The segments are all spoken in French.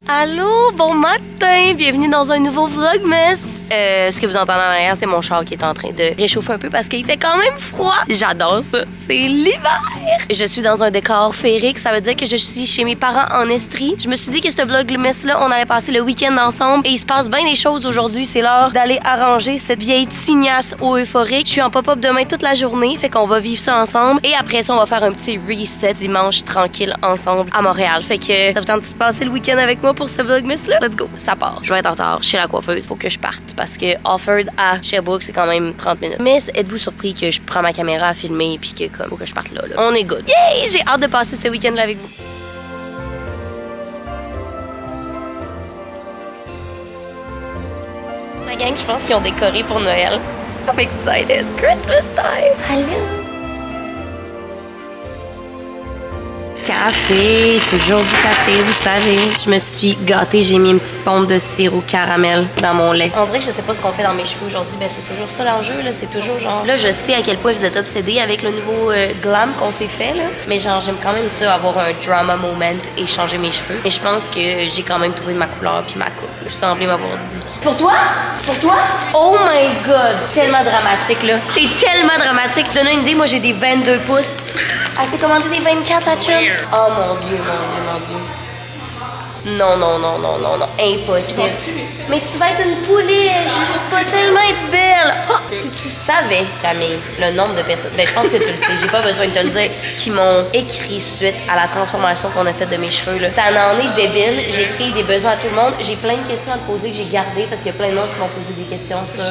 Allô, bon matin, bienvenue dans un nouveau Vlogmas. Ce que vous entendez en arrière, c'est mon char qui est en train de réchauffer un peu parce qu'il fait quand même froid. J'adore ça, c'est l'hiver. Je suis dans un décor féerique, ça veut dire que je suis chez mes parents en Estrie. Je me suis dit que ce Vlogmas-là, on allait passer le week-end ensemble et il se passe bien des choses aujourd'hui. C'est l'heure d'aller arranger cette vieille tignasse eau euphorique. Je suis en pop-up demain toute la journée, fait qu'on va vivre ça ensemble. Et après ça, on va faire un petit reset dimanche tranquille ensemble à Montréal. Fait que ça vous tente de passer le week-end avec moi pour ce Vlogmas-là? Let's go, ça part. Je vais être en retard chez la coiffeuse, faut que je parte parce que Offord à Sherbrooke, c'est quand même 30 minutes. Mais êtes-vous surpris que je prends ma caméra à filmer puis que comme faut que je parte là? On est good. Yay! J'ai hâte de passer ce week-end-là avec vous. La gang, je pense qu'ils ont décoré pour Noël. I'm excited. Christmas time! Hello! Café, toujours du café, vous savez. Je me suis gâtée, j'ai mis une petite pompe de sirop caramel dans mon lait. En vrai, je sais pas ce qu'on fait dans mes cheveux aujourd'hui, ben c'est toujours ça l'enjeu, là, c'est toujours genre... Là, je sais à quel point vous êtes obsédés avec le nouveau glam qu'on s'est fait, là, mais genre, j'aime quand même ça, avoir un drama moment et changer mes cheveux. Mais je pense que j'ai quand même trouvé ma couleur puis ma coupe. Je semblais m'avoir dit. C'est pour toi? Pour toi? Oh my God! Tellement dramatique, là. T'es tellement dramatique. Donne une idée, moi, j'ai des 22 pouces. Elle s'est commandé des 24, la chum? Oh mon Dieu, mon Dieu, mon Dieu. Non, non, non, non, non, non. Impossible. Mais tu vas être une pouliche. Tu vas tellement être belle. Oh, si tu savais, Camille, le nombre de personnes... Ben, je pense que tu le sais. J'ai pas besoin de te le dire. Qui m'ont écrit suite à la transformation qu'on a faite de mes cheveux, là. Ça en est débile. J'ai écrit des besoins à tout le monde. J'ai plein de questions à te poser que j'ai gardées parce qu'il y a plein de monde qui m'ont posé des questions sur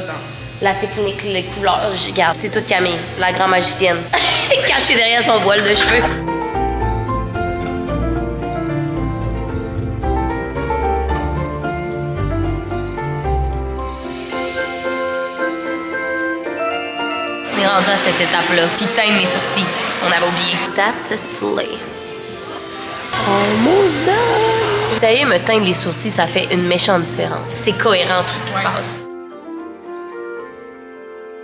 la technique, les couleurs. Je garde. C'est toute Camille, la grande magicienne. Cachée derrière son voile de cheveux. On est rendu à cette étape-là. Puis teindre mes sourcils. On avait oublié. That's a slay. Almost done. Sérieux, me teindre les sourcils, ça fait une méchante différence. C'est cohérent tout ce qui se passe.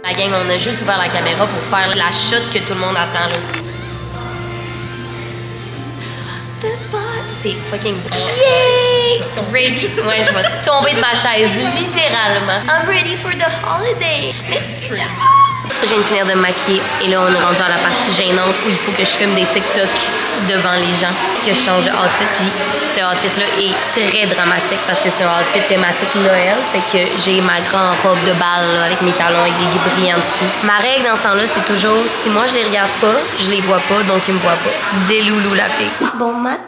La gang, on a juste ouvert la caméra pour faire la shot que tout le monde attend, là. C'est fucking... Yay! Ready? Ouais, je vais tomber de ma chaise, littéralement. I'm ready for the holiday. Merci. Je viens de finir de me maquiller et là, on est rendu à la partie gênante où il faut que je filme des TikTok devant les gens puis que je change de outfit. Puis ce outfit-là est très dramatique parce que c'est un outfit thématique Noël. Fait que j'ai ma grande robe de bal là, avec mes talons avec des guilles brillants dessus. Ma règle dans ce temps-là, c'est toujours si moi je les regarde pas, je les vois pas, donc ils me voient pas. Des loulous la fille. Bon matin!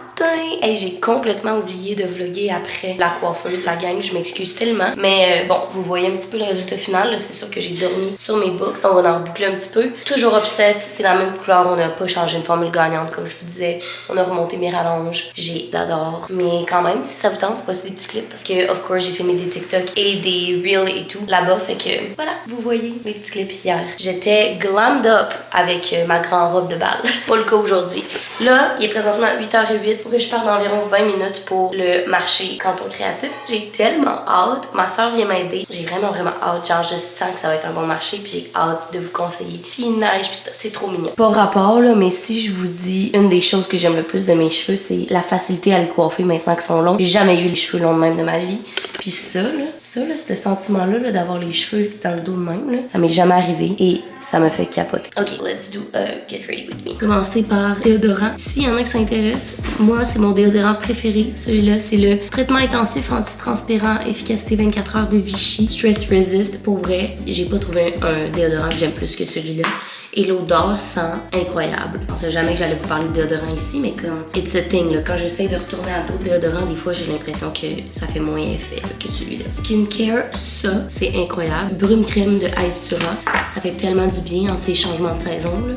Hey, j'ai complètement oublié de vlogger après la coiffeuse, la gang, je m'excuse tellement. Mais bon, vous voyez un petit peu le résultat final. C'est sûr que j'ai dormi sur mes boucles. On va en reboucler un petit peu. Toujours obsesse, c'est la même couleur. On n'a pas changé une formule gagnante, comme je vous disais. On a remonté mes rallonges. J'adore. Mais quand même, si ça vous tente, voici des petits clips. Parce que, of course, j'ai filmé des TikTok et des Reels et tout là-bas. Fait que, voilà, vous voyez mes petits clips hier. J'étais glammed up avec ma grande robe de bal. Pas le cas aujourd'hui. Là, il est présentement 8h08. Faut que je parte d'environ 20 minutes pour le marché Canton Créatif. J'ai tellement hâte. Ma soeur vient m'aider. J'ai vraiment hâte. Genre, je sens que ça va être un bon marché puis j'ai hâte de vous conseiller. Puis il neige, puis c'est trop mignon. Pas rapport, là, mais si je vous dis une des choses que j'aime le plus de mes cheveux, c'est la facilité à les coiffer maintenant qu'ils sont longs. J'ai jamais eu les cheveux longs de même de ma vie. Puis ça, ce sentiment-là -là, d'avoir les cheveux dans le dos de même, là, ça m'est jamais arrivé et ça me fait capoter. Ok, let's do Get Ready With Me. Commencer par déodorant. S'il y en a qui s'intéressent, moi, c'est mon déodorant préféré. Celui-là, c'est le traitement intensif anti-transpirant, efficacité 24 heures de Vichy, Stress Resist. Pour vrai, j'ai pas trouvé un déodorant que j'aime plus que celui-là. Et l'odeur sent incroyable. Je pensais jamais que j'allais vous parler de déodorant ici, mais comme it's a thing, là. Quand j'essaye de retourner à d'autres déodorants, des fois j'ai l'impression que ça fait moins effet là, que celui-là. Skincare, ça, c'est incroyable. Brume crème de Aestura, ça fait tellement du bien en ces changements de saison, là.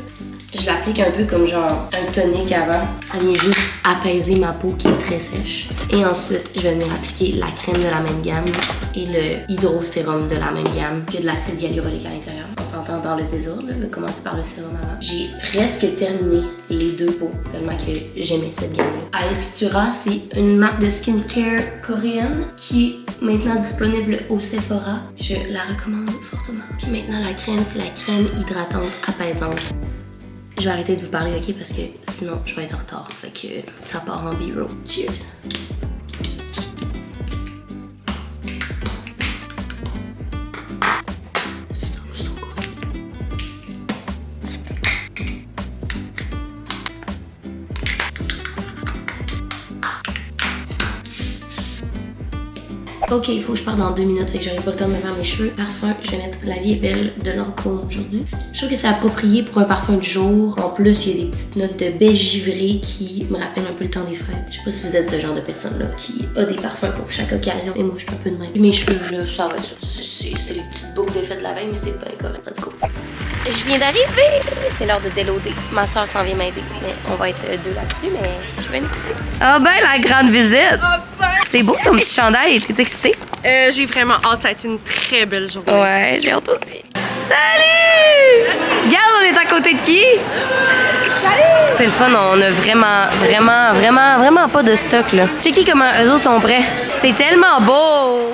Je l'applique un peu comme genre un tonic avant. Ça vient juste apaiser ma peau qui est très sèche. Et ensuite, je vais venir appliquer la crème de la même gamme et le hydrosérum de la même gamme. Puis il y a de l'acide hyaluronique à l'intérieur. On s'entend dans le désordre, là. Je vais commencer par le sérum avant. J'ai presque terminé les deux pots tellement que j'aimais cette gamme-là. Aestura, c'est une marque de skincare coréenne qui Maintenant disponible au Sephora. Je la recommande fortement. Puis maintenant, la crème, c'est la crème hydratante apaisante. Je vais arrêter de vous parler, ok? Parce que sinon, je vais être en retard. Fait que ça part en B-roll. Cheers! Ok, il faut que je parte dans 2 minutes, fait que j'aurai pas le temps de me faire mes cheveux. Parfum, je vais mettre La Vie est belle de Lancôme aujourd'hui. Je trouve que c'est approprié pour un parfum du jour. En plus, il y a des petites notes de beige givré qui me rappellent un peu le temps des fêtes. Je sais pas si vous êtes ce genre de personne-là qui a des parfums pour chaque occasion. Et moi, je suis un peu de même. Puis mes cheveux, là, ça va être ça. C'est les petites boucles d'effet de la veille, mais c'est pas incorrect. Let's go. Je viens d'arriver! C'est l'heure de déloader. Ma soeur s'en vient m'aider. Mais on va être deux là-dessus, mais je suis bien excitée. Ah ben, la grande visite! C'est beau ton petit chandail, t'es excitée? J'ai vraiment hâte, ça a été une très belle journée. Ouais, j'ai hâte aussi. Salut! Regarde, on est à côté de qui? Salut! C'est le fun, on a vraiment pas de stock, là. Checky comment eux autres sont prêts. C'est tellement beau!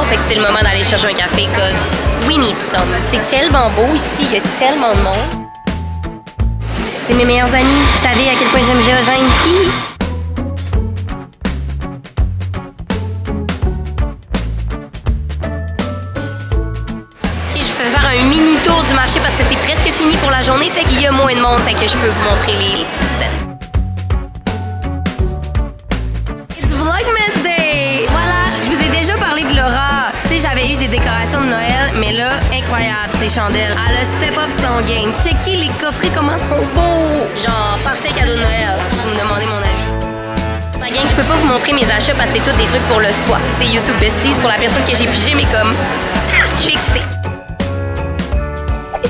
Fait que c'est le moment d'aller chercher un café, cause we need some. C'est tellement beau ici, il y a tellement de monde. C'est mes meilleurs amis, vous savez à quel point j'aime Géogène. Ok, je vais faire un mini tour du marché parce que c'est presque fini pour la journée, fait qu'il y a moins de monde, fait que je peux vous montrer les stands. It's Vlogmas Day! Voilà, je vous ai déjà parlé de Laura. J'avais eu des décorations de Noël, mais là, incroyable, ces chandelles. Elle a step up son game. Checkez les coffrets, comment sont beaux! Genre, parfait cadeau de Noël, si vous me demandez mon avis. Ma gang, je peux pas vous montrer mes achats parce que c'est tous des trucs pour le soir. Des YouTube Besties pour la personne que j'ai pigé, mais comme... je suis excitée.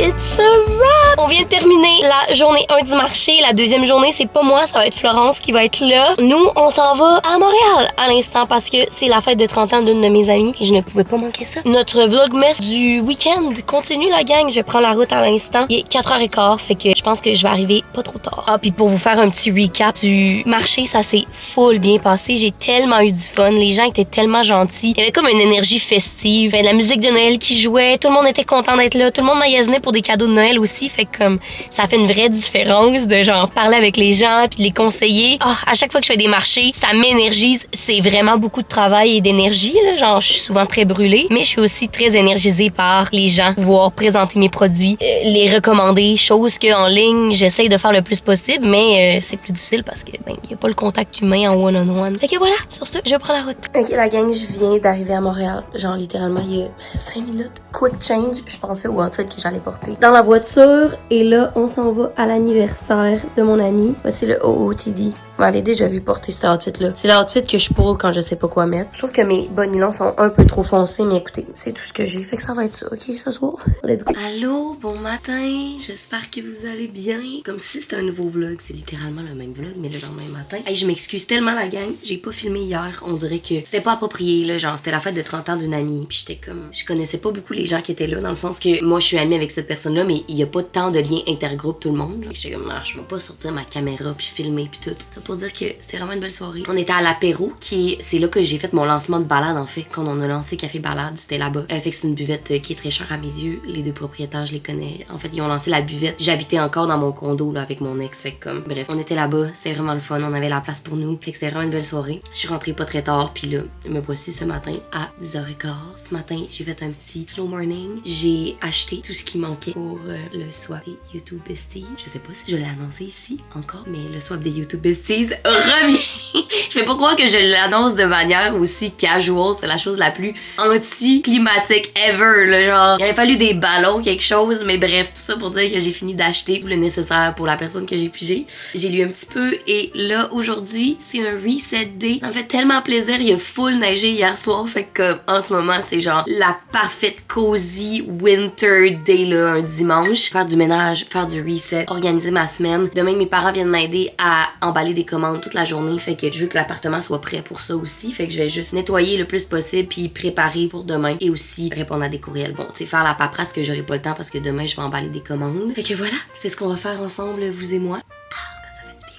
It's a wrap! On vient de terminer la journée 1 du marché. La deuxième journée, c'est pas moi, ça va être Florence qui va être là. Nous, on s'en va à Montréal à l'instant parce que c'est la fête de 30 ans d'une de mes amies et je ne pouvais pas manquer ça. Notre vlogmas du week-end continue, la gang. Je prends la route à l'instant. Il est 4h15, fait que je pense que je vais arriver pas trop tard. Ah, puis pour vous faire un petit recap du marché, ça s'est full bien passé. J'ai tellement eu du fun. Les gens étaient tellement gentils. Il y avait comme une énergie festive. Il y avait de la musique de Noël qui jouait. Tout le monde était content d'être là. Tout le monde magasinait pour des cadeaux de Noël aussi, fait que comme ça fait une vraie différence de genre parler avec les gens puis de les conseiller. À chaque fois que je fais des marchés, ça m'énergise. C'est vraiment beaucoup de travail et d'énergie là, genre je suis souvent très brûlée, mais je suis aussi très énergisée par les gens, pouvoir présenter mes produits, les recommander, chose que en ligne, j'essaye de faire le plus possible, mais c'est plus difficile parce que ben il y a pas le contact humain en one-on-one. Fait que voilà, sur ce, je prends la route. OK, la gang, je viens d'arriver à Montréal, genre littéralement il y a 5 minutes. Quick change, je pensais au outfit que j'allais porter dans la voiture et là on s'en va à l'anniversaire de mon ami. Voici le OOTD. Vous m'avez déjà vu porter cet outfit-là. C'est l'outfit que je pull quand je sais pas quoi mettre. Je trouve que mes bas nylons sont un peu trop foncés, mais écoutez, c'est tout ce que j'ai. Fait que ça va être ça, ok, ce soir? Let's go. Allô, bon matin. J'espère que vous allez bien. Comme si c'était un nouveau vlog. C'est littéralement le même vlog, mais le lendemain matin. Hey, je m'excuse tellement, la gang. J'ai pas filmé hier. On dirait que c'était pas approprié, là. Genre, c'était la fête de 30 ans d'une amie. Puis j'étais comme... Je connaissais pas beaucoup les gens qui étaient là, dans le sens que moi, je suis amie avec cette personne-là, mais il y a pas tant de liens intergroupe tout le monde. J'étais comme, je vais pas sortir ma caméra puis filmer puis tout. Ça pour dire que c'était vraiment une belle soirée. On était à l'apéro, c'est là que j'ai fait mon lancement de balade en fait. Quand on a lancé Café Balade, c'était là-bas. Fait que c'est une buvette qui est très chère à mes yeux. Les deux propriétaires, je les connais. En fait, ils ont lancé la buvette. J'habitais encore dans mon condo là avec mon ex. Fait que comme, bref, on était là-bas. C'était vraiment le fun. On avait la place pour nous. Fait que c'était vraiment une belle soirée. Je suis rentrée pas très tard. Puis là, me voici ce matin à 10h15. Ce matin, j'ai fait un petit slow morning. J'ai acheté tout ce qui manquait pour le swap des YouTube Besties. Je sais pas si je l'ai annoncé ici encore, mais le swap des YouTube Besties revient. Je fais pas croire que je l'annonce de manière aussi casual. C'est la chose la plus anti-climatique ever. Là, genre, il aurait fallu des ballons, quelque chose. Mais bref, tout ça pour dire que j'ai fini d'acheter le nécessaire pour la personne que j'ai pigé. J'ai lu un petit peu et là, aujourd'hui, c'est un reset day. Ça me fait tellement plaisir. Il y a full neigé hier soir. Fait que en ce moment, c'est genre la parfaite cozy winter day, là, un dimanche. Faire du ménage, faire du reset, organiser ma semaine. Demain, mes parents viennent m'aider à emballer des des commandes toute la journée. Fait que je veux que l'appartement soit prêt pour ça aussi. Fait que je vais juste nettoyer le plus possible puis préparer pour demain. Et aussi répondre à des courriels. Bon, tu sais, faire la paperasse que j'aurai pas le temps parce que demain, je vais emballer des commandes. Fait que voilà, c'est ce qu'on va faire ensemble, vous et moi.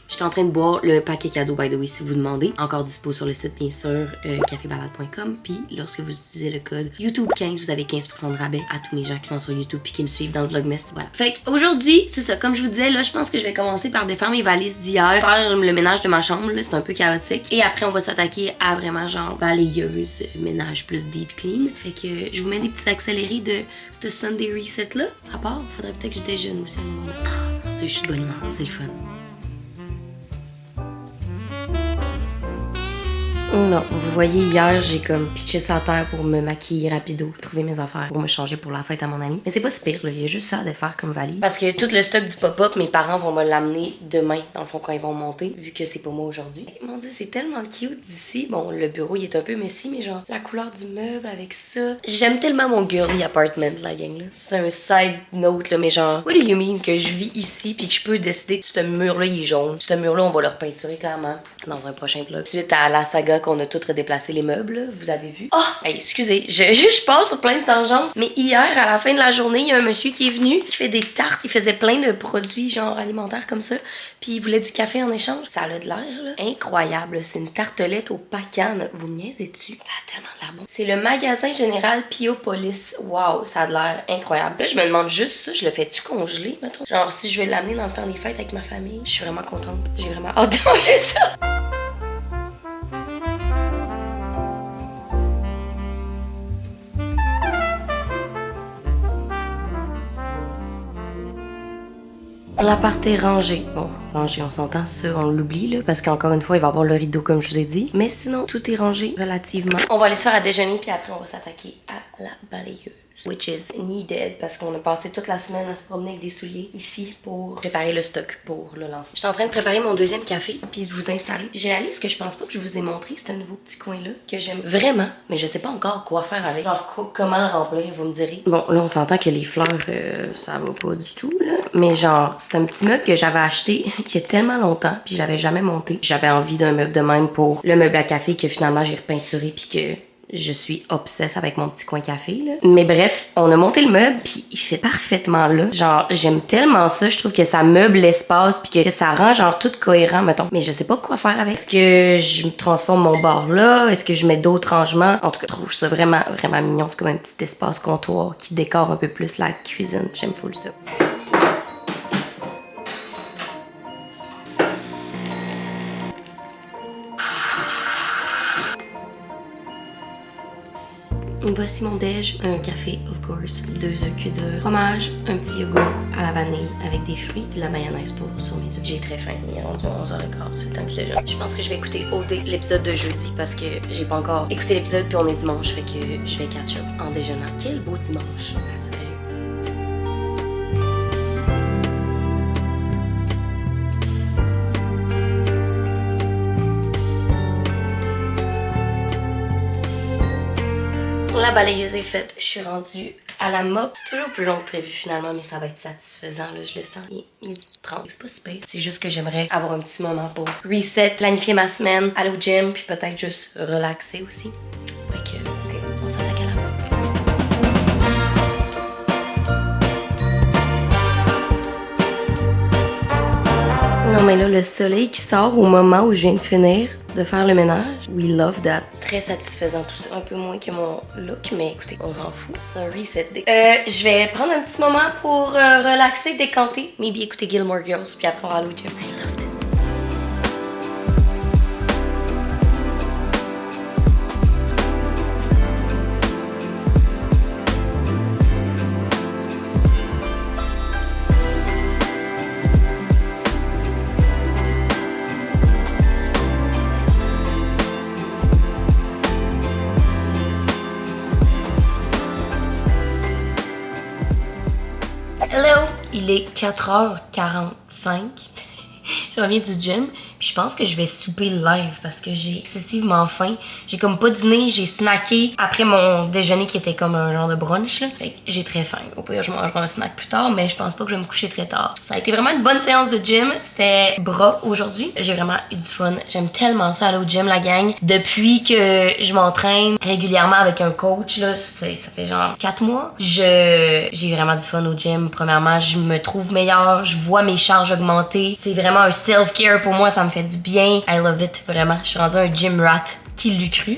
J'étais en train de boire le paquet cadeau, by the way, si vous demandez. Encore dispo sur le site, bien sûr, cafébalade.com. Puis, lorsque vous utilisez le code YouTube15, vous avez 15% de rabais à tous mes gens qui sont sur YouTube puis qui me suivent dans le Vlogmas. Voilà. Fait qu'aujourd'hui, c'est ça. Comme je vous disais, là, je pense que je vais commencer par défaire mes valises d'hier, faire le ménage de ma chambre, là, c'est un peu chaotique. Et après, on va s'attaquer à vraiment, genre, balayeuse, ménage plus deep clean. Fait que je vous mets des petits accélérés de ce Sunday Reset-là. Ça part. Faudrait peut-être que je déjeune aussi à un moment donné. Ah, mon Dieu, je suis de bonne humeur. C'est le fun. Non, vous voyez, hier, j'ai comme pitché ça à terre pour me maquiller rapido, trouver mes affaires pour me changer pour la fête à mon ami. Mais c'est pas si pire, là. Il y a juste ça à défaire comme valise. Parce que tout le stock du pop-up, mes parents vont me l'amener demain, dans le fond, quand ils vont monter, vu que c'est pas moi aujourd'hui. Mon Dieu, c'est tellement cute d'ici. Bon, le bureau, il est un peu messy, mais genre, la couleur du meuble avec ça. J'aime tellement mon girly apartment, la gang, là. C'est un side note, là, mais genre, what do you mean que je vis ici puis que je peux décider que ce mur-là, il est jaune. Ce mur-là, on va le repeinturer clairement dans un prochain vlog. Suite à la saga qu'on a toutes redéplacé les meubles, là, vous avez vu. Oh, hey, excusez, je passe sur plein de tangentes, mais hier, à la fin de la journée, il y a un monsieur qui est venu, qui fait des tartes, il faisait plein de produits genre alimentaires comme ça, puis il voulait du café en échange. Ça a de l'air, là, incroyable. C'est une tartelette au pacane. Vous me niaisez-tu? Ça a tellement de l'air bon. C'est le magasin général Piopolis. Wow, ça a de l'air incroyable. Là, je me demande juste ça, je le fais-tu congeler, mettons? Genre, si je vais l'amener dans le temps des fêtes avec ma famille, je suis vraiment contente. J'ai vraiment hâte de manger ça. L'appart est rangé. Bon, rangé, on s'entend, ça, on l'oublie, là, parce qu'encore une fois, il va y avoir le rideau, comme je vous ai dit. Mais sinon, tout est rangé relativement. On va aller se faire à déjeuner, puis après, on va s'attaquer à la balayeuse. Which is needed, parce qu'on a passé toute la semaine à se promener avec des souliers ici pour préparer le stock pour le lancer. Je suis en train de préparer mon deuxième café, puis de vous installer. J'ai réalisé que je pense pas que je vous ai montré ce nouveau petit coin-là, que j'aime vraiment, mais je sais pas encore quoi faire avec. Genre, comment le remplir, vous me direz. Bon, là, on s'entend que les fleurs, ça va pas du tout, là. Mais genre, c'est un petit meuble que j'avais acheté il y a tellement longtemps, puis j'avais jamais monté. J'avais envie d'un meuble de même pour le meuble à café que finalement j'ai repeinturé, puis que je suis obsesse avec mon petit coin café, là. Mais bref, on a monté le meuble, puis il fait parfaitement là. Genre, j'aime tellement ça. Je trouve que ça meuble l'espace, puis que ça rend genre tout cohérent, mettons. Mais je sais pas quoi faire avec. Est-ce que je transforme mon bar là? Est-ce que je mets d'autres rangements? En tout cas, je trouve ça vraiment, vraiment mignon. C'est comme un petit espace comptoir qui décore un peu plus la cuisine. J'aime full ça. Voici mon déj, un café of course, 2 œufs cuits de fromage, un petit yogourt à la vanille avec des fruits, de la mayonnaise pour sur mes œufs. J'ai très faim, il est rendu 11h15, c'est le temps que je déjeune. Je pense que je vais écouter OD l'épisode de jeudi parce que j'ai pas encore écouté l'épisode puis on est dimanche, fait que je vais catch up en déjeunant. Quel beau dimanche! La balayeuse est faite, je suis rendue à la mop. C'est toujours plus long que prévu finalement, mais ça va être satisfaisant, là, je le sens. Il est 12h30, c'est pas super. C'est juste que j'aimerais avoir un petit moment pour reset, planifier ma semaine, aller au gym, puis peut-être juste relaxer aussi. Fait que, ok, on s'attaque à la mop. Non mais là, le soleil qui sort au moment où je viens de finir de faire le ménage, we love that. Très satisfaisant tout ça. Un peu moins que mon look, mais écoutez, on s'en fout. C'est un reset day. Je vais prendre un petit moment pour relaxer, décanter, maybe écouter Gilmore Girls, puis après on va aller au gym. I love this. Hello! Il est 4h45. Je reviens du gym, puis je pense que je vais souper live parce que j'ai excessivement faim. J'ai comme pas dîné, j'ai snacké après mon déjeuner qui était comme un genre de brunch là. Fait que j'ai très faim. Au pire, je mangerai un snack plus tard, mais je pense pas que je vais me coucher très tard. Ça a été vraiment une bonne séance de gym. C'était bras aujourd'hui. J'ai vraiment eu du fun. J'aime tellement ça aller au gym, la gang. Depuis que je m'entraîne régulièrement avec un coach, là, ça fait genre 4 mois. J'ai vraiment du fun au gym. Premièrement, je me trouve meilleure. Je vois mes charges augmenter. C'est vraiment un self-care pour moi. Ça me fait du bien. I love it, vraiment. Je suis rendue un gym rat. Qui l'eût cru?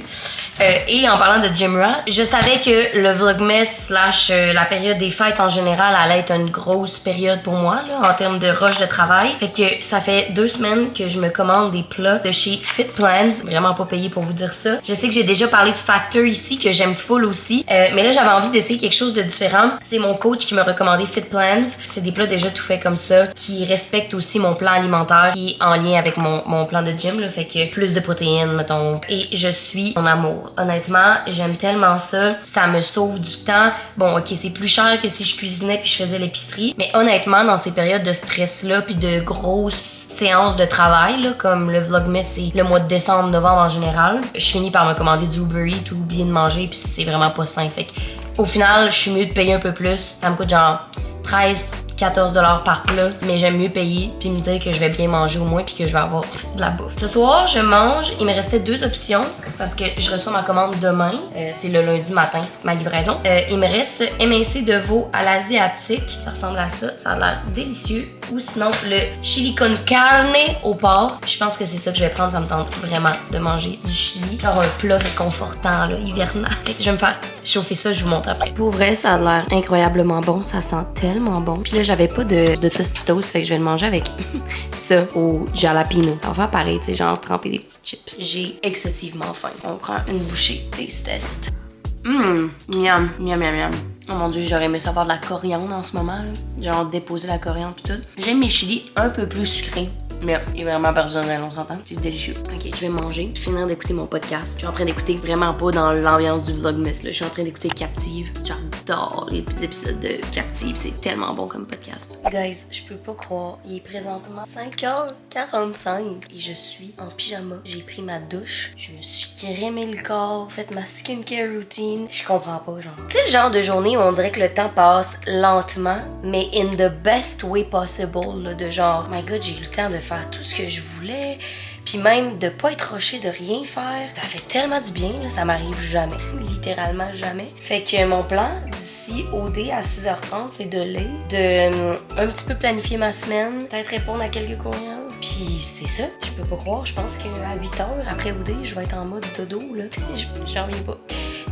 Et en parlant de gym rat, je savais que le vlogmas / la période des fêtes en général allait être une grosse période pour moi là, en termes de rush de travail. Fait que ça fait 2 semaines que je me commande des plats de chez Fit Plans. Vraiment pas payé pour vous dire ça. Je sais que j'ai déjà parlé de Factor ici, que j'aime full aussi. Mais là, j'avais envie d'essayer quelque chose de différent. C'est mon coach qui m'a recommandé Fit Plans. C'est des plats déjà tout faits comme ça, qui respectent aussi mon plan alimentaire, qui est en lien avec mon plan de gym. Là, fait que plus de protéines, mettons. Et je suis en amour. Honnêtement, j'aime tellement ça. Ça me sauve du temps. Bon, ok, c'est plus cher que si je cuisinais puis je faisais l'épicerie. Mais honnêtement, dans ces périodes de stress-là puis de grosses séances de travail, là, comme le vlogmas, c'est le mois de décembre, novembre en général, je finis par me commander du Uber Eats ou oublier de manger puis c'est vraiment pas sain. Fait que, au final, je suis mieux de payer un peu plus. Ça me coûte genre 13-14$ par plat, mais j'aime mieux payer puis me dire que je vais bien manger au moins puis que je vais avoir de la bouffe. Ce soir, je mange. Il me restait 2 options parce que je reçois ma commande demain. C'est le lundi matin, ma livraison. Il me reste MSC de veau à l'asiatique. Ça ressemble à ça. Ça a l'air délicieux. Ou sinon, le chili con carne au porc. Je pense que c'est ça que je vais prendre. Ça me tente vraiment de manger du chili. Genre un plat réconfortant, là, hivernal. Je vais me faire chauffer ça, je vous montre après. Pour vrai, ça a l'air incroyablement bon. Ça sent tellement bon. Puis là, j'avais pas de Tostitos, fait que je vais le manger avec ça au jalapeno. Ça va faire pareil, tu sais, genre tremper des petites chips. J'ai excessivement faim. On prend une bouchée, taste test. Miam, miam, miam, miam. Oh mon dieu, j'aurais aimé savoir de la coriandre en ce moment, là. Genre déposer la coriandre pis tout. J'aime mes chilis un peu plus sucrés. Mais il est vraiment personnel, on s'entend. C'est délicieux. Ok, je vais manger, finir d'écouter mon podcast. Je suis en train d'écouter vraiment pas dans l'ambiance du vlogmas, là. Je suis en train d'écouter Captive. J'adore les petits épisodes de Captive. C'est tellement bon comme podcast. Guys, je peux pas croire. Il est présentement 5h45 et je suis en pyjama. J'ai pris ma douche. Je me suis crémé le corps, fait ma skincare routine. Je comprends pas, genre. Tu sais, le genre de journée où on dirait que le temps passe lentement, mais in the best way possible, là, de genre, my god, j'ai eu le temps de faire tout ce que je voulais, puis même de pas être rushée, de rien faire. Ça fait tellement du bien, là, ça m'arrive jamais, littéralement jamais. Fait que mon plan d'ici OD à 6h30, c'est de lire, de un petit peu planifier ma semaine, peut-être répondre à quelques courriels. Puis c'est ça, je peux pas croire, je pense qu'à 8h après OD, je vais être en mode dodo, là. J'en reviens pas.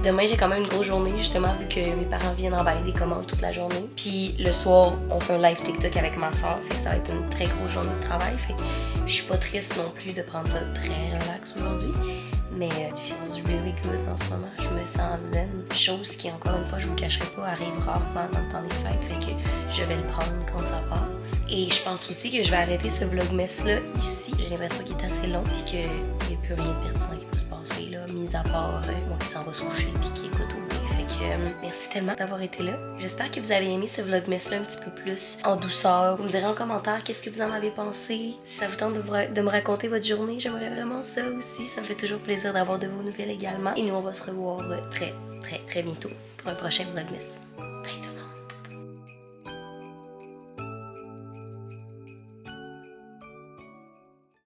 Demain, j'ai quand même une grosse journée, justement, vu que mes parents viennent emballer des commandes toute la journée. Puis le soir, on fait un live TikTok avec ma soeur, fait que ça va être une très grosse journée de travail. Fait que je suis pas triste non plus de prendre ça très relax aujourd'hui. Mais it feels really good en ce moment. Je me sens zen. Chose qui, encore une fois, je vous cacherai pas, arrive rarement dans le temps des fêtes. Fait que je vais le prendre quand ça passe. Et je pense aussi que je vais arrêter ce vlogmas-là ici. J'ai l'impression qu'il est assez long puis qu'il n'y a plus rien de pertinent qui peut se passer là, mis à part moi qui s'en va se coucher puis qui écoute au nez. Fait que merci tellement d'avoir été là. J'espère que vous avez aimé ce vlogmas-là un petit peu plus en douceur. Vous me direz en commentaire qu'est-ce que vous en avez pensé. Si ça vous tente de me raconter votre journée, j'aimerais vraiment ça aussi. Ça me fait toujours plaisir d'avoir de vos nouvelles également. Et nous, on va se revoir très, très, très bientôt pour un prochain vlogmas.